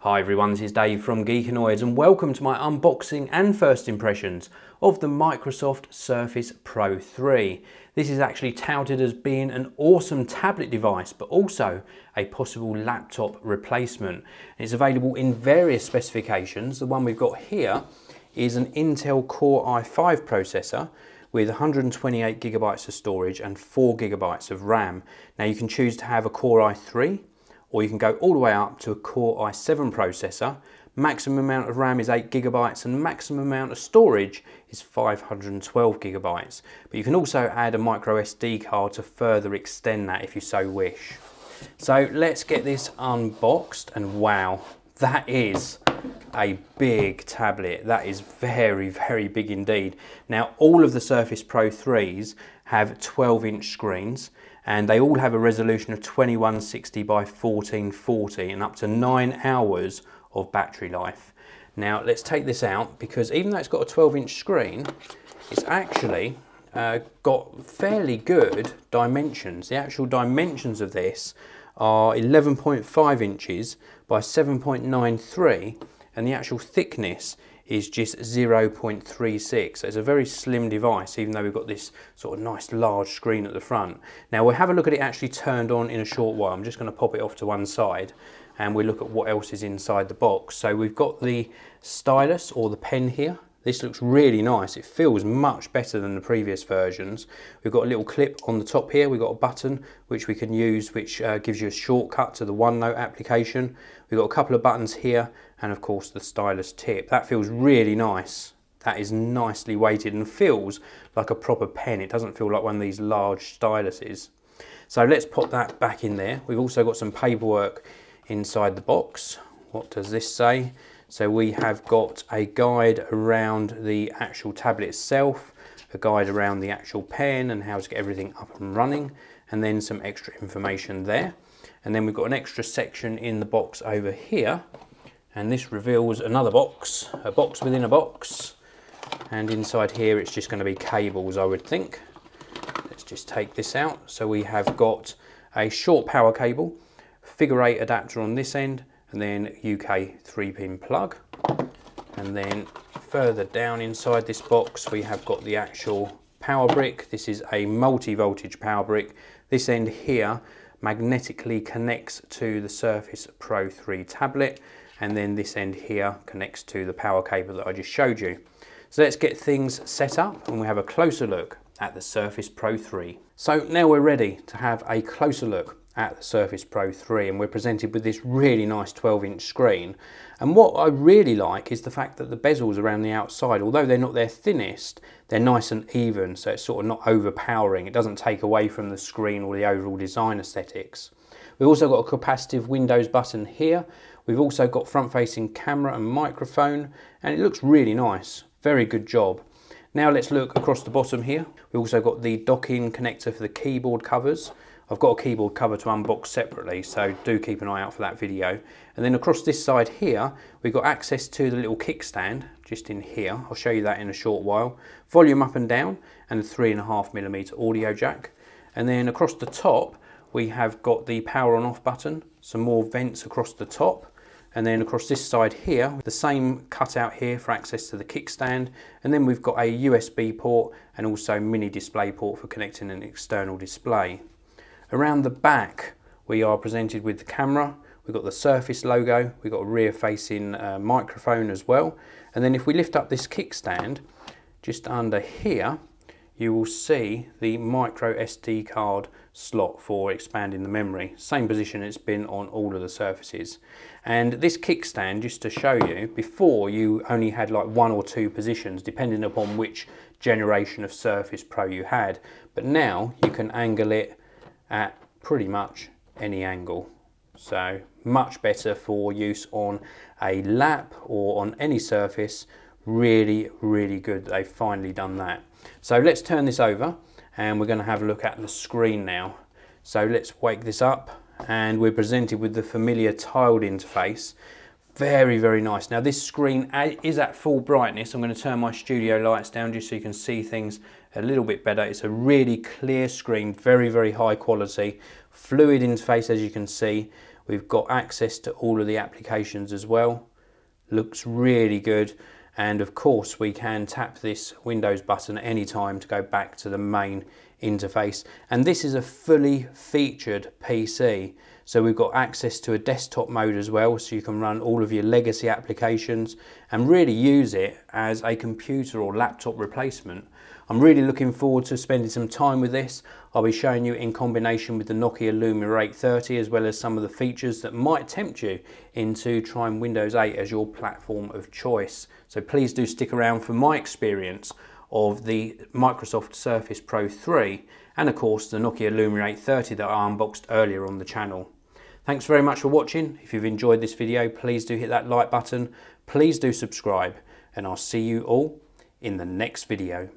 Hi everyone, this is Dave from Geekanoids and welcome to my unboxing and first impressions of the Microsoft Surface Pro 3. This is actually touted as being an awesome tablet device, but also a possible laptop replacement. It's available in various specifications. The one we've got here is an Intel Core i5 processor with 128GB of storage and 4GB of RAM. Now you can choose to have a Core i3, or you can go all the way up to a Core i7 processor. Maximum amount of RAM is 8GB and maximum amount of storage is 512GB. But you can also add a micro SD card to further extend that if you so wish. So let's get this unboxed, and wow, that is a big tablet. That is very, very big indeed. Now all of the Surface Pro 3s have 12-inch screens, and they all have a resolution of 2160 by 1440 and up to 9 hours of battery life. Now let's take this out, because even though it's got a 12-inch screen, it's actually got fairly good dimensions. The actual dimensions of this are 11.5 inches by 7.93, and the actual thickness is just 0.36. So it's a very slim device, even though we've got this sort of nice large screen at the front. Now we'll have a look at it actually turned on in a short while. I'm just going to pop it off to one side and we'll look at what else is inside the box. So we've got the stylus or the pen here. This looks really nice. It feels much better than the previous versions. We've got a little clip on the top here. We've got a button which we can use, which gives you a shortcut to the OneNote application. We've got a couple of buttons here, and of course the stylus tip. That feels really nice. That is nicely weighted and feels like a proper pen. It doesn't feel like one of these large styluses. So let's pop that back in there. We've also got some paperwork inside the box. What does this say? So we have got a guide around the actual tablet itself, a guide around the actual pen and how to get everything up and running, and then some extra information there. And then we've got an extra section in the box over here, and this reveals another box, a box within a box. And inside here it's just going to be cables, I would think. Let's just take this out. So we have got a short power cable, figure 8 adapter on this end, and then UK 3-pin plug. And then further down inside this box we have got the actual power brick. This is a multi-voltage power brick. This end here magnetically connects to the Surface Pro 3 tablet, and then this end here connects to the power cable that I just showed you. So let's get things set up and we have a closer look at the Surface Pro 3. So now we're ready to have a closer look at the Surface Pro 3, and we're presented with this really nice 12-inch screen. And what I really like is the fact that the bezels around the outside, although they're not their thinnest, they're nice and even, so it's sort of not overpowering. It doesn't take away from the screen or the overall design aesthetics. We've also got a capacitive Windows button here. We've also got front-facing camera and microphone, and it looks really nice. Very good job. Now let's look across the bottom here. We've also got the docking connector for the keyboard covers. I've got a keyboard cover to unbox separately, so do keep an eye out for that video. And then across this side here, we've got access to the little kickstand just in here. I'll show you that in a short while. Volume up and down, and a 3.5mm audio jack. And then across the top, we have got the power on off button, some more vents across the top. And then across this side here, the same cutout here for access to the kickstand. And then we've got a USB port and also mini display port for connecting an external display. Around the back, we are presented with the camera. We've got the Surface logo. We've got a rear-facing microphone as well. And then if we lift up this kickstand, just under here, you will see the micro SD card slot for expanding the memory. Same position it's been on all of the Surfaces. And this kickstand, just to show you, before you only had like 1 or 2 positions depending upon which generation of Surface Pro you had. But now you can angle it at pretty much any angle. So much better for use on a lap or on any surface. Really, really good that they've finally done that. So let's turn this over and we're going to have a look at the screen now. So let's wake this up and we're presented with the familiar tiled interface. Very, very nice. Now this screen is at full brightness. I'm going to turn my studio lights down just so you can see things a little bit better. It's a really clear screen, very, very high quality, fluid interface as you can see. We've got access to all of the applications as well. Looks really good. And of course we can tap this Windows button at any time to go back to the main interface. And this is a fully featured PC. So we've got access to a desktop mode as well, so you can run all of your legacy applications and really use it as a computer or laptop replacement. I'm really looking forward to spending some time with this. I'll be showing you in combination with the Nokia Lumia 830, as well as some of the features that might tempt you into trying Windows 8 as your platform of choice. So please do stick around for my experience of the Microsoft Surface Pro 3 and of course the Nokia Lumia 830 that I unboxed earlier on the channel. Thanks very much for watching. If you've enjoyed this video, please do hit that like button, please do subscribe, and I'll see you all in the next video.